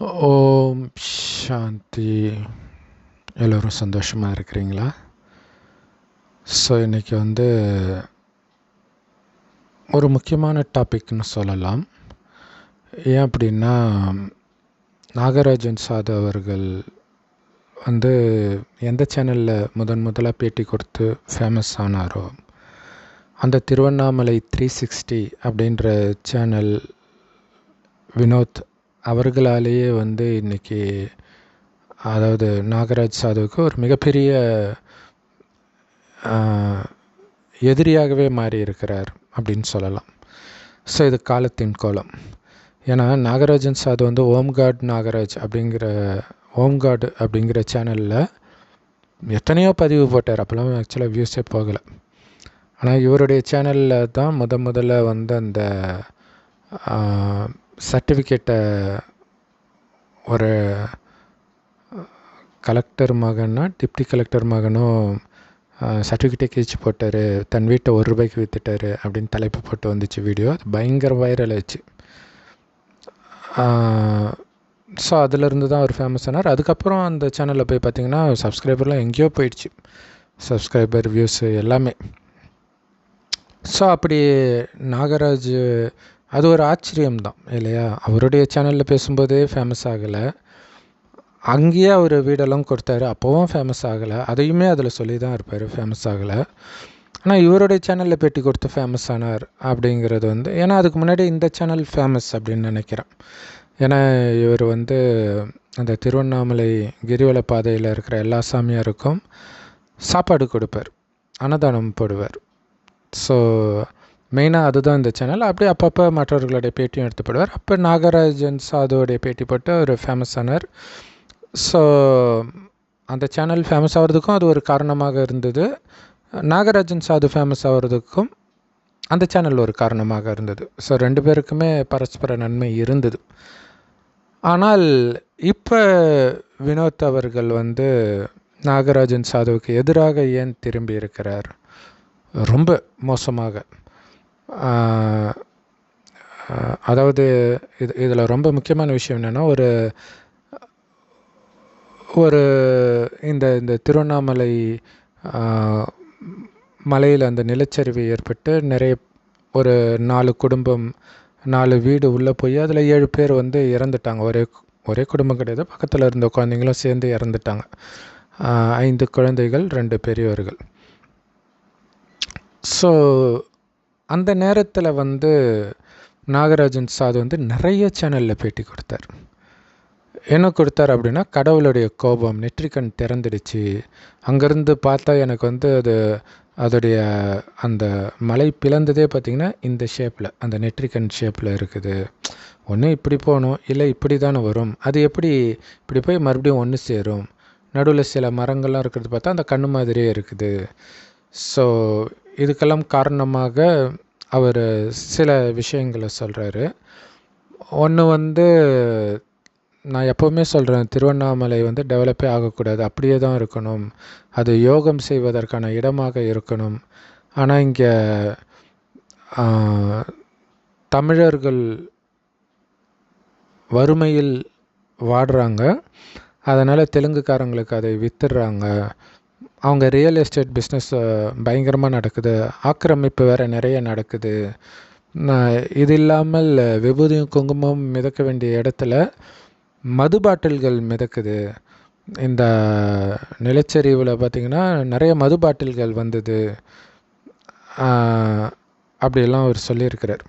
ஓம் சாந்தி. எல்லோரும் சந்தோஷமாக இருக்கிறீங்களா? ஸோ இன்றைக்கி ஒரு முக்கியமான டாபிக்னு சொல்லலாம். ஏன் அப்படின்னா, நாகராஜன் சாது அவர்கள் எந்த சேனலில் முதலாக பேட்டி கொடுத்து ஃபேமஸ் ஆனாரோ, அந்த திருவண்ணாமலை 360 அப்படின்ற சேனல் வினோத் அவர்களாலேயே இன்றைக்கி, அதாவது நாகராஜ் சாதுவுக்கு ஒரு மிகப்பெரிய எதிரியாகவே மாறி இருக்கிறார் அப்படின்னு சொல்லலாம். ஸோ இது காலத்தின் கோலம். ஏன்னா நாகராஜன் சாது ஓம்காட் நாகராஜ் ஓம்காட் அப்படிங்கிற சேனலில் எத்தனையோ பதிவு போட்டார். அப்போல்லாம் ஆக்சுவலாக வியூஸே போகலை. ஆனால் இவருடைய சேனலில் தான் முதல்ல அந்த சர்டிஃபிகேட்டை ஒரு கலெக்டர் மகனா டிப்டி கலெக்டர் மகனும் சர்டிஃபிகேட்டை கிழிச்சு போட்டார், தன் வீட்டை ₹1 விற்றுட்டார் அப்படின்னு தலைப்பு போட்டு வந்துச்சு வீடியோ. அது பயங்கர வைரல் ஆச்சு. ஸோ அதிலிருந்து தான் அவர் ஃபேமஸ் ஆனார். அதுக்கப்புறம் அந்த சேனலில் போய் பார்த்திங்கன்னா சப்ஸ்கிரைபர்லாம் எங்கேயோ போயிடுச்சு, சப்ஸ்கிரைபர் வியூஸு எல்லாமே. ஸோ அப்படி நாகராஜ், அது ஒரு ஆச்சரியம்தான் இல்லையா? அவருடைய சேனலில் பேசும்போதே ஃபேமஸ் ஆகலை, அங்கேயே அவர் வீடெல்லாம் கொடுத்தாரு, அப்போவும் ஃபேமஸ் ஆகலை. அதையுமே அதில் சொல்லி தான் இருப்பார், ஃபேமஸ் ஆகலை. ஆனால் இவருடைய சேனலில் பேட்டி கொடுத்து ஃபேமஸ் ஆனார் அப்படிங்கிறது ஏன்னா அதுக்கு முன்னாடி இந்த சேனல் ஃபேமஸ் அப்படின்னு நினைக்கிறேன். ஏன்னா இவர் அந்த திருவண்ணாமலை கிரிவல பாதையில் இருக்கிற எல்லா சாமியாருக்கும் சாப்பாடு கொடுப்பார், அன்னதானம் போடுவார். ஸோ மெயினாக அதுதான் இந்த சேனல். அப்படியே அப்பப்போ மற்றவர்களுடைய பேட்டியும் எடுத்து போடுவார். அப்போ நாகராஜன் சாதுவோடைய பேட்டி போட்டு அவர் ஃபேமஸ் ஆனார். ஸோ அந்த சேனல் ஃபேமஸ் ஆகிறதுக்கும் அது ஒரு காரணமாக இருந்தது. நாகராஜன் சாது ஃபேமஸ் ஆகிறதுக்கும் அந்த சேனல் ஒரு காரணமாக இருந்தது. ஸோ 2 பேருக்குமே பரஸ்பர நன்மை இருந்தது. ஆனால் இப்போ வினோத் அவர்கள் நாகராஜன் சாதுவுக்கு எதிராக ஏன் திரும்பி இருக்கிறார்? ரொம்ப மோசமாக. அதாவது இதில் ரொம்ப முக்கியமான விஷயம் என்னென்னா, ஒரு இந்த திருவண்ணாமலை மலையில் அந்த நிலச்சரிவு ஏற்பட்டு ஒரு 4 குடும்பம் 4 வீடு உள்ளே போய் அதில் 7 பேர் இறந்துட்டாங்க. ஒரே குடும்பம் கிடையாது, பக்கத்தில் இருந்த குழந்தைங்களும் சேர்ந்து இறந்துட்டாங்க. 5 குழந்தைகள், 2 பெரியவர்கள். ஸோ அந்த நேரத்தில் நாகராஜன் சாது நிறைய சேனலில் பேட்டி கொடுத்தார். என்ன கொடுத்தார் அப்படின்னா, கடவுளுடைய கோபம், நெற்றிக்கண் திறந்துடுச்சு, அங்கேருந்து பார்த்தா எனக்கு அதோடைய அந்த மலை பிளந்ததே பார்த்திங்கன்னா இந்த ஷேப்பில், அந்த நெற்றிக்கண் ஷேப்பில் இருக்குது. ஒன்று இப்படி போகணும், இல்லை இப்படி தானே வரும், அது எப்படி இப்படி போய் மறுபடியும் ஒன்று சேரும், நடுவில் சில மரங்கள்லாம் இருக்கிறது பார்த்தா அந்த கண்ணு மாதிரியே இருக்குது. ஸோ இதுக்கெல்லாம் காரணமாக அவர் சில விஷயங்களை சொல்கிறாரு. ஒன்று நான் எப்போவுமே சொல்கிறேன், திருவண்ணாமலை டெவலப்பே ஆகக்கூடாது, அப்படியே தான் இருக்கணும், அது யோகம் செய்வதற்கான இடமாக இருக்கணும். ஆனால் இங்கே தமிழர்கள் வறுமையில் வாடுறாங்க, அதனால் தெலுங்குக்காரங்களுக்கு அதை வித்துடுறாங்க. அவங்க ரியல் எஸ்டேட் பிஸ்னஸ் பயங்கரமாக நடக்குது, ஆக்கிரமிப்பு வேறு நிறைய நடக்குது. இது இல்லாமல் விபூதியும் குங்குமம் மிதக்க வேண்டிய இடத்துல மது பாட்டில்கள் மிதக்குது. இந்த நிலச்சரிவில் பார்த்திங்கன்னா நிறைய மது பாட்டில்கள் வந்தது அப்படிலாம் அவர் சொல்லியிருக்கிறார்.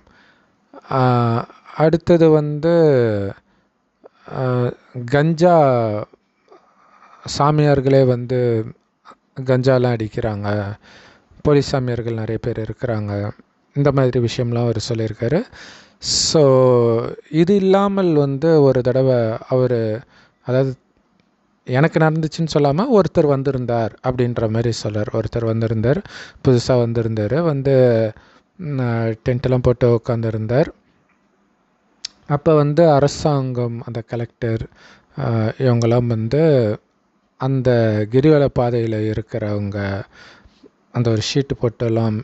அடுத்தது கஞ்சா சாமியார்களே கஞ்சாலாம் அடிக்கிறாங்க, போலீஸ் சாமியார்கள் நிறைய பேர் இருக்கிறாங்க, இந்த மாதிரி விஷயம்லாம் அவர் சொல்லியிருக்காரு. ஸோ இது இல்லாமல் ஒரு தடவை அவர், அதாவது எனக்கு நடந்துச்சுன்னு சொல்லாமல் ஒருத்தர் வந்திருந்தார் அப்படின்ற மாதிரி சொல்கிறார். ஒருத்தர் வந்திருந்தார், புதுசாக வந்திருந்தார், டென்ட்டெல்லாம் போட்டு உட்காந்துருந்தார். அப்போ அரசாங்கம், அந்த கலெக்டர், இவங்கெல்லாம் அந்த கிரிவல பாதையில் இருக்கிறவங்க அந்த ஒரு ஷீட்டு போட்டெல்லாம்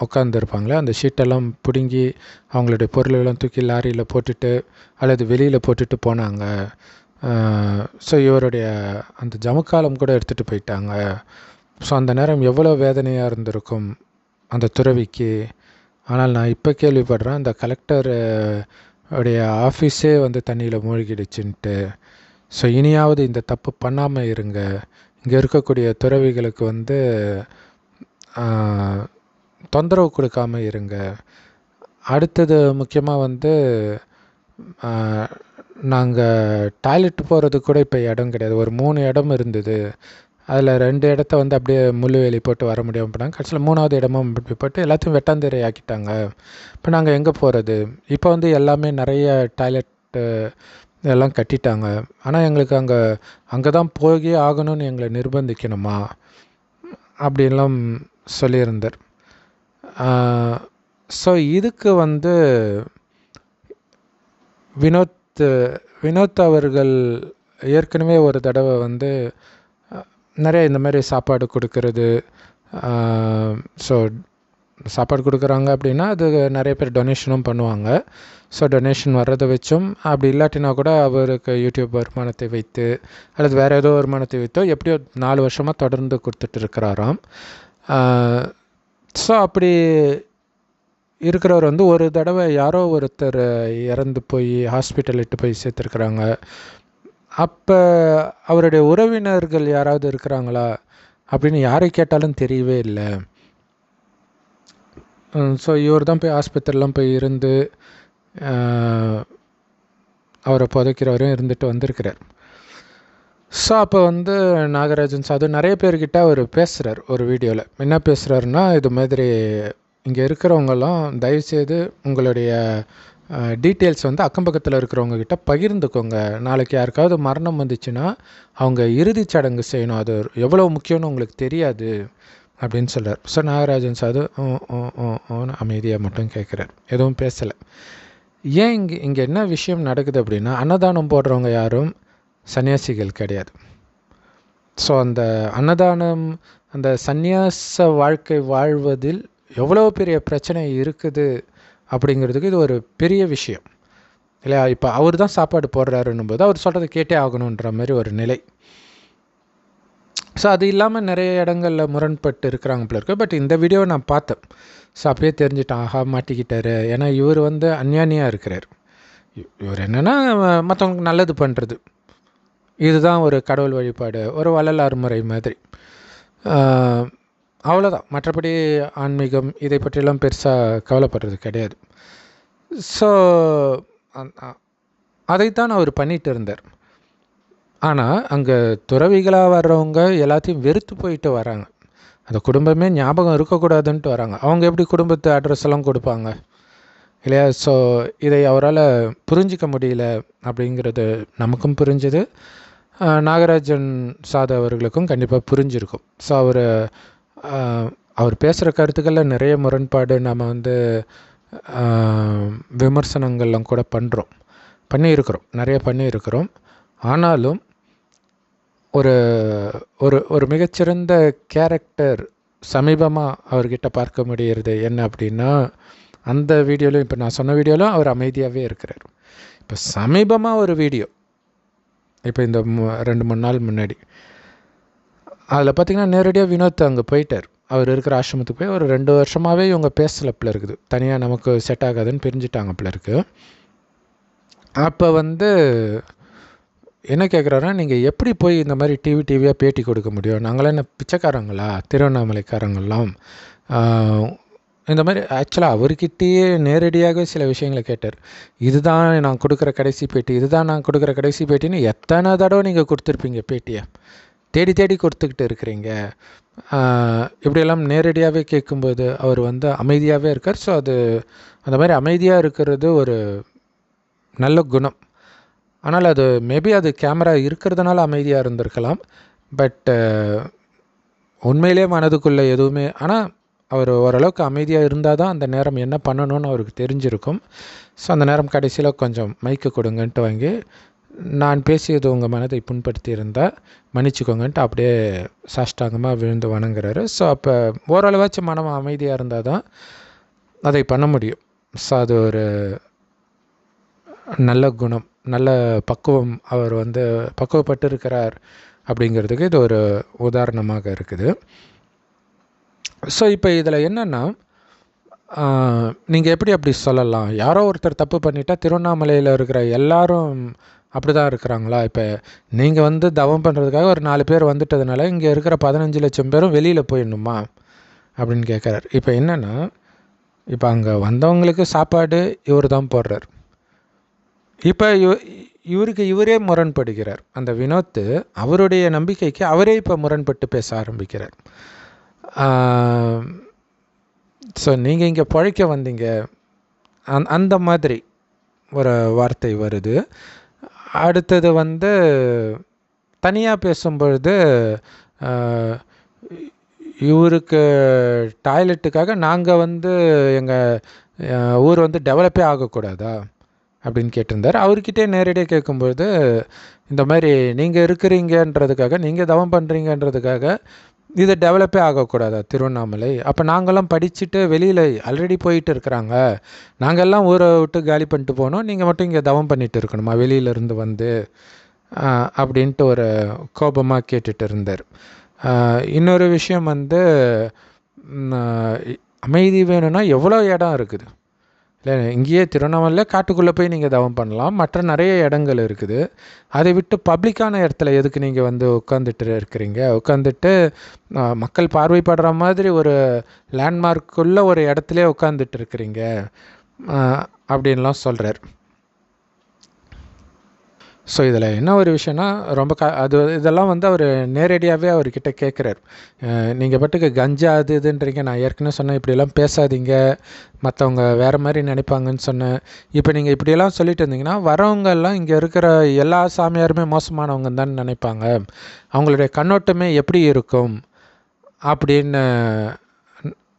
உட்காந்துருப்பாங்களே அந்த ஷீட்டெல்லாம் பிடுங்கி அவங்களுடைய பொருளெல்லாம் தூக்கி லாரியில் போட்டுட்டு அல்லது வெளியில் போட்டுட்டு போனாங்க. ஸோ இவருடைய அந்த ஜமுக்காலம் கூட எடுத்துகிட்டு போயிட்டாங்க. ஸோ அந்த நேரம் எவ்வளோ வேதனையாக இருந்திருக்கும் அந்த துறவிக்கு. ஆனால் நான் இப்போ கேள்விப்படுறேன் அந்த கலெக்டர் உடைய ஆஃபீஸே வந்து தண்ணியில் மூழ்கிடுச்சுன்ட்டு. ஸோ இனியாவது இந்த தப்பு பண்ணாமல் இருங்க. இங்கே இருக்கக்கூடிய துறவிகளுக்கு வந்து தொந்தரவு கொடுக்காமல் இருங்க. அடுத்தது முக்கியமாக வந்து நாங்கள் டாய்லெட் போகிறதுக்கு கூட இப்போ இடம் கிடையாது. ஒரு 3 இடம் இருந்தது. அதில் 2 இடத்த வந்து அப்படியே முள்ளுவேலி போட்டு வர முடியாமல் போனாங்க. கடைசியில் 3வது இடமும் அப்படி போட்டு எல்லாத்தையும் வெட்டாந்தரை ஆக்கிட்டாங்க. இப்போ நாங்கள் எங்கே போகிறது? இப்போ வந்து எல்லாமே நிறைய டாய்லெட்டு எல்லாம் கட்டிட்டாங்க. ஆனால் எங்களுக்கு அங்கே தான் போய் ஆகணும்னு எங்களை நிர்பந்திக்கணுமா அப்படின்லாம் சொல்லியிருந்தார். ஸோ இதுக்கு வந்து வினோத் அவர்கள் ஏற்கனவே ஒரு தடவை வந்து நிறைய இந்த மாதிரி சாப்பாடு கொடுக்கறது. ஸோ சாப்பாடு கொடுக்குறாங்க அப்படின்னா அது நிறைய பேர் டொனேஷனும் பண்ணுவாங்க. ஸோ டொனேஷன் வர்றதை வச்சும் அப்படி இல்லாட்டினா கூட அவருக்கு யூடியூப் வருமானத்தை வைத்து அல்லது வேறு ஏதோ வருமானத்தை வைத்தோ எப்படியோ 4 வருஷமாக தொடர்ந்து கொடுத்துட்டு இருக்கிறாராம். ஸோ அப்படி இருக்கிறவர் வந்து ஒரு தடவை யாரோ ஒருத்தர் இறந்து போய் ஹாஸ்பிட்டல் இட்டு போய் சேர்த்துருக்குறாங்க. அப்போ அவருடைய உறவினர்கள் யாராவது இருக்கிறாங்களா அப்படின்னு யாரை கேட்டாலும் தெரியவே இல்லை. ஸோ இவர் தான் போய் ஆஸ்பத்திரிலாம் போய் இருந்து அவரை புதைக்கிறவரையும் இருந்துட்டு வந்திருக்கிறார். ஸோ அப்போ வந்து நாகராஜன் சாது நிறைய பேர்கிட்ட அவர் பேசுகிறார். ஒரு வீடியோவில் என்ன பேசுகிறாருன்னா, இது மாதிரி இங்கே இருக்கிறவங்கெல்லாம் தயவுசெய்து உங்களுடைய டீட்டெயில்ஸ் வந்து அக்கம் பக்கத்தில் இருக்கிறவங்கக்கிட்ட பகிர்ந்துக்கோங்க. நாளைக்கு யாருக்காவது மரணம் வந்துச்சுன்னா அவங்க இறுதிச் சடங்கு செய்யணும். அது எவ்வளோ முக்கியம்னு உங்களுக்கு தெரியாது அப்படின்னு சொல்கிறார். ஸோ நாகராஜன் சாது அமைதியாக மட்டும் கேட்குறார், எதுவும் பேசலை. ஏன் இங்கே என்ன விஷயம் நடக்குது அப்படின்னா, அன்னதானம் போடுறவங்க யாரும் சன்னியாசிகள் கிடையாது. ஸோ அந்த அன்னதானம் அந்த சந்நியாச வாழ்க்கை வாழ்வதில் எவ்வளோ பெரிய பிரச்சனை இருக்குது அப்படிங்கிறதுக்கு இது ஒரு பெரிய விஷயம் இல்லையா? இப்போ அவர் தான் சாப்பாடு போடுறாருன்னும் போது அவர் சொல்கிறத கேட்டே ஆகணுன்ற மாதிரி ஒரு நிலை. ஸோ அது இல்லாமல் நிறைய இடங்களில் முரண்பட்டு இருக்கிறாங்க போல இருக்கு. பட் இந்த வீடியோவை நான் பார்த்தேன். ஸோ அப்பயே தெரிஞ்சுட்டான், ஆஹா மாட்டிக்கிட்டாரு. ஏன்னா இவர் வந்து அஞ்ஞானியாக இருக்கிறார். இவர் என்னென்னா மற்றவங்களுக்கு நல்லது பண்ணுறது, இதுதான் ஒரு கடவுள் வழிபாடு, ஒரு வள்ளலார் முறை மாதிரி, அவ்வளோதான். மற்றபடி ஆன்மீகம் இதை பற்றியெல்லாம் பெருசாக கவலைப்படுறது கிடையாது. ஸோ அதைத்தான் அவர் பண்ணிகிட்டு இருந்தார். ஆனால் அங்கே துறவிகளாக வர்றவங்க எல்லாத்தையும் வெறுத்து போயிட்டு வராங்க. அந்த குடும்பமே ஞாபகம் இருக்கக்கூடாதுன்ட்டு வராங்க. அவங்க எப்படி குடும்பத்து அட்ரஸ் எல்லாம் கொடுப்பாங்க இல்லையா? ஸோ இதை அவரால் புரிஞ்சிக்க முடியல அப்படிங்கிறது நமக்கும் புரிஞ்சுது, நாகராஜன் சாது அவர்களுக்கும் கண்டிப்பாக புரிஞ்சிருக்கும். ஸோ அவர் பேசுகிற கருத்துக்களில் நிறைய முரண்பாடு நம்ம வந்து விமர்சனங்கள்லாம் கூட பண்ணியிருக்கிறோம், நிறைய பண்ணியிருக்கிறோம். ஆனாலும் ஒரு ஒரு ஒரு மிகச்சிறந்த கேரக்டர் சமீபமாக அவர்கிட்ட பார்க்க முடிகிறது என்ன அப்படின்னா, அந்த வீடியோலையும் இப்போ நான் சொன்ன வீடியோவிலும் அவர் அமைதியாகவே இருக்கிறார். இப்போ சமீபமாக ஒரு வீடியோ, இப்போ இந்த 2-3 நாள் முன்னாடி, அதில் பார்த்திங்கன்னா நேரடியாக வினோத் அங்கே போயிட்டார். அவர் இருக்கிற ஆசிரமத்துக்கு போய் ஒரு 2 வருஷமாகவே இவங்க பேசலப்பில் இருக்குது. தனியாக நமக்கு செட் ஆகாதுன்னு பிரிஞ்சுட்டாங்கப்பில் இருக்குது. அப்போ வந்து என்ன கேட்குறாருன்னா, நீங்கள் எப்படி போய் இந்த மாதிரி டிவியாக பேட்டி கொடுக்க முடியும்? நாங்களாம் என்ன பிச்சைக்காரங்களா? திருவண்ணாமலைக்காரங்களாம் இந்த மாதிரி ஆக்சுவலாக அவர்கிட்டயே நேரடியாக சில விஷயங்களை கேட்டார். இதுதான் நான் கொடுக்குற கடைசி பேட்டி, இதுதான் நான் கொடுக்குற கடைசி பேட்டின்னு எத்தனை தடவை நீங்கள் கொடுத்துருப்பீங்க பேட்டியை, தேடி கொடுத்துக்கிட்டு இருக்கிறீங்க. இப்படியெல்லாம் நேரடியாகவே கேட்கும்போது அவர் வந்து அமைதியாகவே இருக்கார். ஸோ அந்த மாதிரி அமைதியாக இருக்கிறது ஒரு நல்ல குணம். ஆனால் அது மேபி அது கேமரா இருக்கிறதுனால அமைதியாக இருந்திருக்கலாம். பட் உண்மையிலே மனதுக்குள்ளே எதுவுமே, ஆனால் அவர் ஓரளவுக்கு அமைதியாக இருந்தால் தான் அந்த நேரம் என்ன பண்ணணும்னு அவருக்கு தெரிஞ்சிருக்கும். ஸோ அந்த நேரம் கடைசியில் கொஞ்சம் மைக்கு கொடுங்கன்ட்டு வாங்கி நான் பேசியது உங்கள் மனதை புண்படுத்தி இருந்தால் மன்னிச்சுக்கோங்கன்ட்டு அப்படியே சாஷ்டாங்கமாக விழுந்து வணங்குறாரு. ஸோ அப்போ ஓரளவாச்சும் மனம் அமைதியாக இருந்தால் தான் அதை பண்ண முடியும். ஸோ அது ஒரு நல்ல குணம், நல்ல பக்குவம். அவர் வந்து பக்குவப்பட்டு இருக்கிறார் அப்படிங்கிறதுக்கு இது ஒரு உதாரணமாக இருக்குது. ஸோ இப்போ இதில் என்னென்னா, நீங்கள் எப்படி அப்படி சொல்லலாம்? யாரோ ஒருத்தர் தப்பு பண்ணிட்டா திருவண்ணாமலையில் இருக்கிற எல்லாரும் அப்படி தான் இருக்கிறாங்களா? இப்போ நீங்கள் வந்து தவம் பண்ணுறதுக்காக ஒரு 4 பேர் வந்துட்டதுனால இங்கே இருக்கிற 15 லட்சம் பேரும் வெளியில் போயிடணுமா அப்படின்னு கேட்குறாரு. இப்போ என்னென்னா, இப்போ அங்கே வந்தவங்களுக்கு சாப்பாடு இவர் தான் போடுறார். இப்போ இவருக்கு இவரே முரண்படுகிறார். அந்த வினோத் அவருடைய நம்பிக்கைக்கு அவரே இப்போ முரண்பட்டு பேச ஆரம்பிக்கிறார். ஸோ நீங்கள் இங்கே பிழைக்க வந்தீங்க, அந்த மாதிரி ஒரு வார்த்தை வருது. அடுத்தது வந்து தனியாக பேசும்பொழுது இவருக்கு டாய்லெட்டுக்காக நாங்கள் வந்து எங்கள் ஊர் வந்து டெவலப்பே ஆகக்கூடாதா அப்படின்னு கேட்டிருந்தார். அவர்கிட்டே நேரடியாக கேட்கும்பொழுது இந்த மாதிரி நீங்கள் இருக்கிறீங்கன்றதுக்காக, நீங்கள் தவம் பண்ணுறீங்கன்றதுக்காக இது டெவலப்பே ஆகக்கூடாதா திருவண்ணாமலை? அப்போ நாங்கள்லாம் படிச்சுட்டு வெளியில் ஆல்ரெடி போயிட்டு இருக்கிறாங்க, நாங்கள்லாம் ஊரை விட்டு காலி பண்ணிட்டு போனோம், நீங்கள் மட்டும் இங்கே தவம் பண்ணிட்டு இருக்கணுமா வெளியிலேருந்து வந்து அப்படின்ட்டு ஒரு கோபமாக கேட்டுட்டு இருந்தார். இன்னொரு விஷயம் வந்து அமைதி வேணும்னா எவ்வளோ இடம் இருக்குது இல்லை? இங்கேயே திருவண்ணாமலையில் காட்டுக்குள்ளே போய் நீங்கள் தவம் பண்ணலாம், மற்ற நிறைய இடங்கள் இருக்குது. அதை விட்டு பப்ளிக்கான இடத்துல எதுக்கு நீங்கள் வந்து உட்காந்துட்டு இருக்கிறீங்க? உட்காந்துட்டு மக்கள் பார்வைப்படுற மாதிரி ஒரு லேண்ட்மார்க்குள்ளே ஒரு இடத்துல உட்காந்துட்டு இருக்கிறீங்க அப்படின்லாம் சொல்கிறார். ஸோ இதில் என்ன ஒரு விஷயம்னா, ரொம்ப இதெல்லாம் வந்து அவர் நேரடியாகவே அவர்கிட்ட கேட்குறார். நீங்கள் பாட்டுக்கு கஞ்சா அது இதுன்றீங்க, நான் ஏற்கனவே சொன்னேன் இப்படியெல்லாம் பேசாதீங்க, மற்றவங்க வேறு மாதிரி நினைப்பாங்கன்னு சொன்னேன். இப்போ நீங்கள் இப்படியெல்லாம் சொல்லிட்டு இருந்தீங்கன்னா வரவங்கெல்லாம் இங்கே இருக்கிற எல்லா சாமியாருமே மோசமானவங்க தான் நினைப்பாங்க, அவங்களுடைய கண்ணோட்டமே எப்படி இருக்கும் அப்படின்னு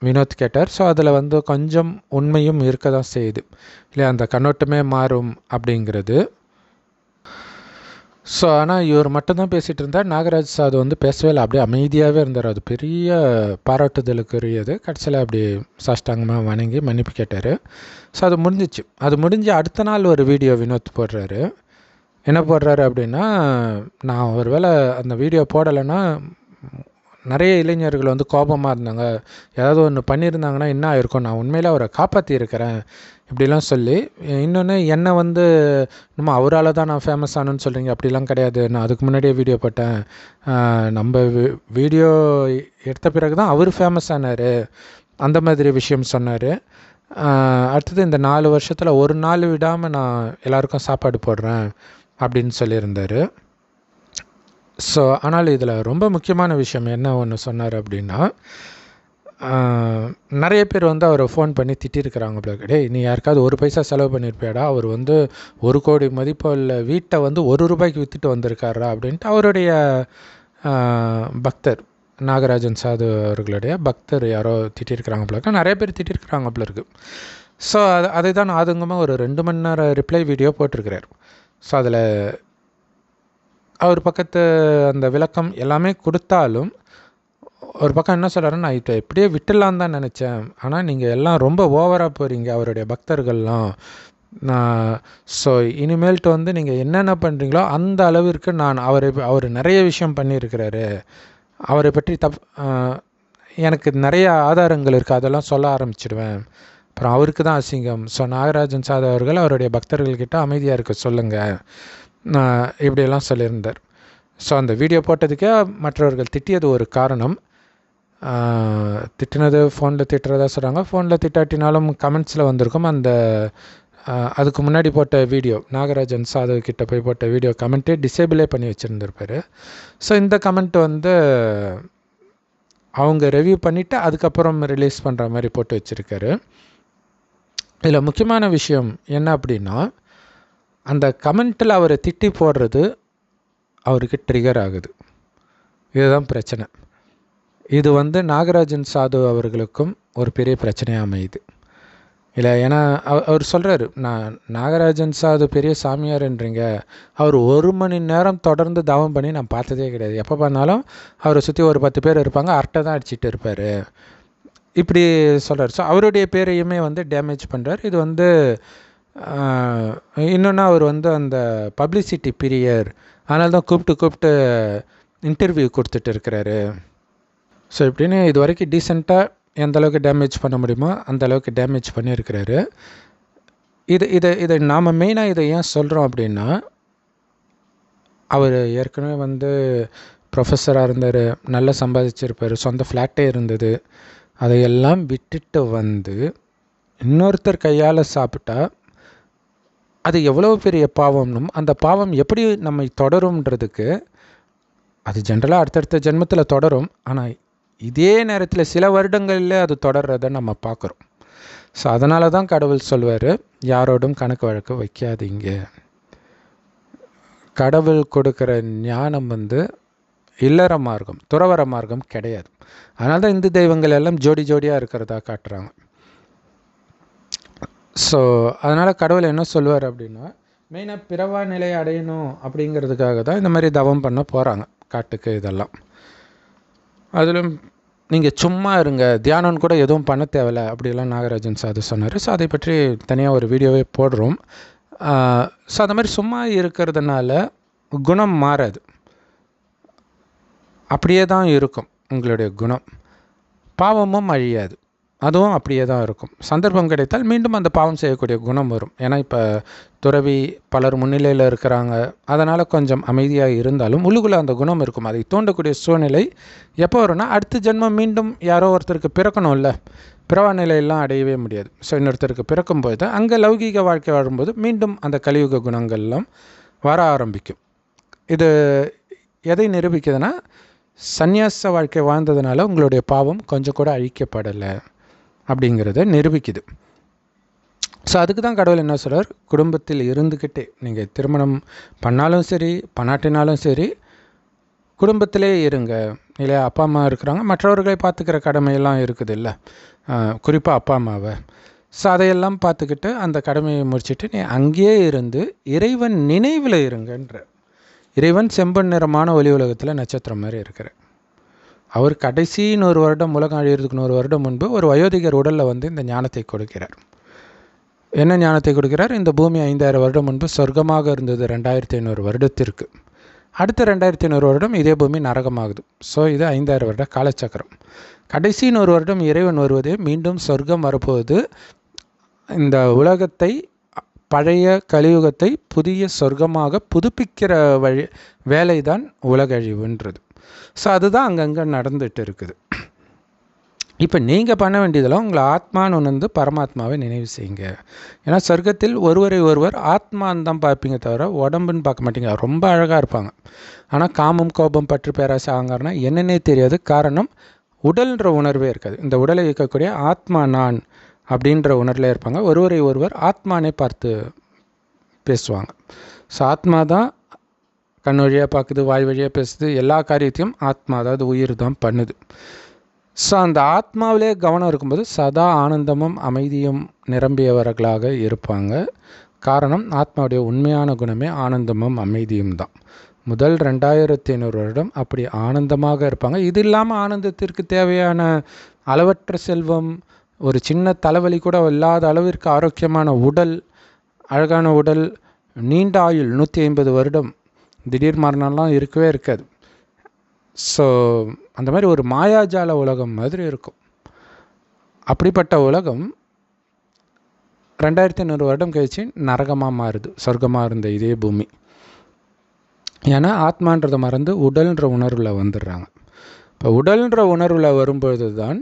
வினோத் கேட்டார். ஸோ அதில் வந்து கொஞ்சம் உண்மையும் இருக்க தான் செய்யுது இல்லையா, அந்த கண்ணோட்டமே மாறும் அப்படிங்கிறது. ஸோ ஆனால் இவர் மட்டும்தான் பேசிகிட்டு இருந்தார். நாகராஜ் சாது வந்து பேசவே இல்லை, அப்படியே அமைதியாகவே இருந்தார். அது பெரிய பாராட்டுதலுக்குரியது. கடைசியில் அப்படி சாஷ்டாங்கமாக வணங்கி மன்னிப்பு கேட்டார். ஸோ அது முடிஞ்சிச்சு. அது முடிஞ்சு அடுத்த நாள் ஒரு வீடியோ வினோத் போடுறாரு. என்ன போடுறாரு அப்படின்னா, நான் ஒரு வேளை அந்த வீடியோ போடலைன்னா நிறைய இளைஞர்கள் வந்து கோபமாக இருந்தாங்க, ஏதாவது ஒன்று பண்ணியிருந்தாங்கன்னா என்ன ஆயிருக்கும், நான் உண்மையில் அவரை காப்பாற்றியிருக்கிறேன் இப்படிலாம் சொல்லி. இன்னொன்று என்னை வந்து நம்ம அவரால் தான் நான் ஃபேமஸ் ஆனேன்னு சொல்கிறீங்க, அப்படிலாம் கிடையாது, நான் அதுக்கு முன்னாடியே வீடியோ போட்டேன், நம்ம வீடியோ எடுத்த பிறகு தான் அவர் ஃபேமஸ் ஆனார், அந்த மாதிரி விஷயம் சொன்னார். அடுத்தது இந்த 4 வருஷத்தில் ஒரு நாள் விடாமல் நான் எல்லாருக்கும் சாப்பாடு போடுறேன் அப்படின்னு சொல்லியிருந்தார். ஸோ ஆனால் இதில் ரொம்ப முக்கியமான விஷயம் என்ன ஒன்று சொன்னார் அப்படின்னா, நிறைய பேர் வந்து அவரை ஃபோன் பண்ணி திட்டிருக்கிறாங்க. டேய் நீ யாருக்காவது 1 பைசா செலவு பண்ணியிருப்பியாடா, அவர் வந்து 1 கோடி மதிப்புள்ள வீட்டை வந்து 1 ரூபாய்க்கு விற்றுட்டு வந்திருக்காரா அப்படின்ட்டு அவருடைய பக்தர் நாகராஜன் சாது அவர்களுடைய பக்தர் யாரோ திட்டிருக்கிறாங்க போல, நிறைய பேர் திட்டிருக்கிறாங்க போல இருக்கு. ஸோ அதை தான் ஆதங்கமாக ஒரு 2 மணி நேரம் ரிப்ளை வீடியோ போட்டிருக்கிறார். ஸோ அதில் அவர் பக்கத்து அந்த விளக்கம் எல்லாமே கொடுத்தாலும் ஒரு பக்கம் என்ன சொல்கிறாருன்னா, நான் இப்போ எப்படியே விட்டுடலான்னு தான் நினச்சேன், ஆனால் நீங்கள் எல்லாம் ரொம்ப ஓவராக போகிறீங்க அவருடைய பக்தர்கள்லாம். ஸோ இனிமேல்ட்டு வந்து நீங்கள் என்னென்ன பண்ணுறீங்களோ அந்த அளவிற்கு அவர் நிறைய விஷயம் பண்ணியிருக்கிறாரு, அவரை பற்றி எனக்கு நிறைய ஆதாரங்கள் இருக்குது, அதெல்லாம் சொல்ல ஆரம்பிச்சிடுவேன், அப்புறம் அவருக்கு தான் அசிங்கம். ஸோ நாகராஜன் சாது அவர்கள் அவருடைய பக்தர்கள்கிட்ட அமைதியாக இருக்க சொல்லுங்கள் இப்படியெல்லாம் சொல்லியிருந்தார். ஸோ அந்த வீடியோ போட்டதுக்கே மற்றவர்கள் திட்டியது ஒரு காரணம். திட்டினது ஃபோனில் திட்டுறதா சொல்கிறாங்க, ஃபோனில் திட்டாட்டினாலும் கமெண்ட்ஸில் வந்திருக்கும். அந்த அதுக்கு முன்னாடி போட்ட வீடியோ, நாகராஜன் சாது கிட்ட போய் போட்ட வீடியோ கமெண்ட்டே டிசேபிளே பண்ணி வச்சுருந்துருப்பார். ஸோ இந்த கமெண்ட் வந்து அவங்க ரிவ்யூ பண்ணிவிட்டு அதுக்கப்புறம் ரிலீஸ் பண்ணுற மாதிரி போட்டு வச்சுருக்காரு. இதில் முக்கியமான விஷயம் என்ன அப்படின்னா, அந்த கமெண்ட்டில் அவரை திட்டி போடுறது அவருக்கு ட்ரிகர் ஆகுது. இதுதான் பிரச்சனை. இது வந்து நாகராஜன் சாது அவர்களுக்கும் ஒரு பெரிய பிரச்சனையாக அமையுது. இல்லை, ஏன்னா அவர் சொல்கிறாரு, நாகராஜன் சார் அது பெரிய சாமியார்ன்றீங்க, அவர் 1 மணி நேரம் தொடர்ந்து தவம் பண்ணி நான் பார்த்ததே கிடையாது. எப்போ பண்ணாலும் அவரை சுற்றி ஒரு 10 பேர் இருப்பாங்க, அரட்டை தான் அடிச்சிட்டு இருப்பார், இப்படி சொல்கிறார். ஸோ அவருடைய பேரையுமே டேமேஜ் பண்ணுறார். இது இன்னொன்று அவர் அந்த பப்ளிசிட்டி பிரியர், அதனால தான் கூப்பிட்டு இன்டர்வியூ கொடுத்துட்டு இருக்கிறாரு. ஸோ இப்படின்னு இது வரைக்கும் டீசெண்டாக எந்த அளவுக்கு டேமேஜ் பண்ண முடியுமோ அந்த அளவுக்கு டேமேஜ் பண்ணியிருக்கிறாரு. இதை நாம் மெயினாக இதை ஏன் சொல்கிறோம் அப்படின்னா, அவர் ஏற்கனவே ப்ரொஃபஸராக இருந்தார், நல்லா சம்பாதிச்சிருப்பார், சொந்த ஃப்ளாட்டே இருந்தது. அதையெல்லாம் விட்டுட்டு இன்னொருத்தர் கையால் சாப்பிட்டா அது எவ்வளோ பெரிய பாவம்னும், அந்த பாவம் எப்படி நம்மை தொடரும்ன்றதுக்கு, அது ஜென்ரலாக அடுத்தடுத்த ஜென்மத்தில் தொடரும், ஆனால் இதே நேரத்தில் சில வருடங்களில் அது தொடர்றதை நம்ம பார்க்குறோம். ஸோ அதனால தான் கடவுள் சொல்வார், யாரோடும் கணக்கு வழக்கு வைக்காதீங்க. கடவுள் கொடுக்குற ஞானம் இல்லற மார்க்கம், துறவற மார்க்கம் கிடையாது. அதனால தான் இந்து தெய்வங்கள் எல்லாம் ஜோடியாக இருக்கிறதா காட்டுறாங்க. ஸோ அதனால் கடவுள் என்ன சொல்லுவார் அப்படின்னா, மெயினாக பிறவா நிலையை அடையணும் அப்படிங்கிறதுக்காக தான் இந்த மாதிரி தவம் பண்ண போகிறாங்க காட்டுக்கு. இதெல்லாம் அதிலும் நீங்கள் சும்மா இருங்க, தியானம் கூட எதுவும் பண்ண தேவையில்லை அப்படிலாம் நாகராஜன் சார் சொன்னார். ஸோ அதை பற்றி தனியாக ஒரு வீடியோவே போடுறோம். ஸோ அந்த மாதிரி சும்மா இருக்கிறதுனால குணம் மாறாது, அப்படியே தான் இருக்கும் உங்களுடைய குணம். பாவமும் அழியாது, அதுவும் அப்படியே தான் இருக்கும். சந்தர்ப்பம் கிடைத்தால் மீண்டும் அந்த பாவம் செய்யக்கூடிய குணம் வரும். ஏன்னா இப்போ துறவி பலர் முன்னிலையில் இருக்கிறாங்க, அதனால் கொஞ்சம் அமைதியாக இருந்தாலும் உள்ளுக்குள்ளே அந்த குணம் இருக்கும். அதை தூண்டக்கூடிய சூழ்நிலை எப்போ வரும்னா, அடுத்த ஜென்மம் மீண்டும் யாரோ ஒருத்தருக்கு பிறக்கணும்ல, பிறவா நிலையெல்லாம் அடையவே முடியாது. ஸோ இன்னொருத்தருக்கு பிறக்கும்போது அங்கே லௌகீக வாழ்க்கை வாழும்போது மீண்டும் அந்த கலியுக குணங்கள்லாம் வர ஆரம்பிக்கும். இது எதை நிரூபிக்குதுன்னா, சந்நியாச வாழ்க்கை வாழ்ந்ததுனால உங்களுடைய பாவம் கொஞ்சம் கூட அழிக்கப்படலை அப்படிங்கிறத நிரூபிக்குது. ஸோ அதுக்கு தான் கடவுள் என்ன சொல்கிறார், குடும்பத்தில் இருந்துக்கிட்டே நீங்கள் திருமணம் பண்ணாலும் சரி பண்ணாட்டினாலும் சரி குடும்பத்திலே இருங்க. இல்லையா, அப்பா அம்மா இருக்கிறாங்க, மற்றவர்களை பார்த்துக்கிற கடமையெல்லாம் இருக்குது இல்லை, குறிப்பாக அப்பா அம்மாவை. ஸோ அதையெல்லாம் பார்த்துக்கிட்டு அந்த கடமையை முடிச்சுட்டு நீ அங்கேயே இருந்து இறைவன் நினைவில் இருங்கன்ற. இறைவன் செம்பன் நிறமான ஒளி உலகத்தில் நட்சத்திரம் மாதிரி இருக்கிறார். அவர் கடைசி 100 வருடம், உலகம் அழிகிறதுக்கு 100 வருடம் முன்பு ஒரு வயோதிகர் உடலில் இந்த ஞானத்தை கொடுக்கிறார். என்ன ஞானத்தை கொடுக்கிறார்? இந்த பூமி 5000 வருடம் முன்பு சொர்க்கமாக இருந்தது 2500 வருடத்திற்கு. அடுத்த 2500 வருடம் இதே பூமி நரகமாகுது. ஸோ இது 5000 வருட காலச்சக்கரம். கடைசி 100 வருடம் இறைவன் வருவதே மீண்டும் சொர்க்கம் வரப்போகுது. இந்த உலகத்தை, பழைய கலியுகத்தை புதிய சொர்க்கமாக புதுப்பிக்கிற வேலை தான் உலகழிவுன்றது. ஸோ அதுதான் அங்கங்கே நடந்துகிட்டு இருக்குது. இப்போ நீங்கள் பண்ண வேண்டியதெல்லாம் உங்களை ஆத்மான்னு உணர்ந்து பரமாத்மாவை நினைவு செய்யுங்க. ஏன்னா சொர்க்கத்தில் ஒருவரை ஒருவர் ஆத்மான்னு தான் பார்ப்பீங்க தவிர உடம்புன்னு பார்க்க மாட்டீங்க. ரொம்ப அழகாக இருப்பாங்க, ஆனால் காமம், கோபம், பற்று, பேராசை, அகங்காரம்னா என்னன்னே தெரியாது. காரணம், உடல்ன்ற உணர்வே இருக்காது. இந்த உடலை இயக்கக்கூடிய ஆத்மா நான் அப்படின்ற உணர்வில் இருப்பாங்க. ஒருவரை ஒருவர் ஆத்மானே பார்த்து பேசுவாங்க. ஸோ ஆத்மா தான் கண் வழியாக பார்க்குது, வாய் வழியாக பேசுது, எல்லா காரியத்தையும் ஆத்மா, அதாவது உயிர் தான் பண்ணுது. ஸோ அந்த ஆத்மாவிலே கவனம் இருக்கும்போது சதா ஆனந்தமும் அமைதியும் நிரம்பியவர்களாக இருப்பாங்க. காரணம், ஆத்மாவுடைய உண்மையான குணமே ஆனந்தமும் அமைதியும் தான். முதல் 2500 வருடம் அப்படி ஆனந்தமாக இருப்பாங்க. இது இல்லாமல் ஆனந்தத்திற்கு தேவையான அளவற்ற செல்வம், ஒரு சின்ன தலைவலி கூட இல்லாத அளவிற்கு ஆரோக்கியமான உடல், அழகான உடல், நீண்ட ஆயுள் 150 வருடம், திடீர் மரணம்லாம் இருக்கவே இருக்காது. ஸோ அந்த மாதிரி ஒரு மாயாஜால உலகம் மாதிரி இருக்கும். அப்படிப்பட்ட உலகம் 2500 வருடம் கழிச்சு நரகமாக மாறுது, சொர்க்கமாக இருந்த இதே பூமி. ஏன்னா ஆத்மான்றதை மறந்து உடல்ன்ற உணர்வில் வந்துடுறாங்க. இப்போ உடல்ன்ற உணர்வில் வரும்பொழுது தான்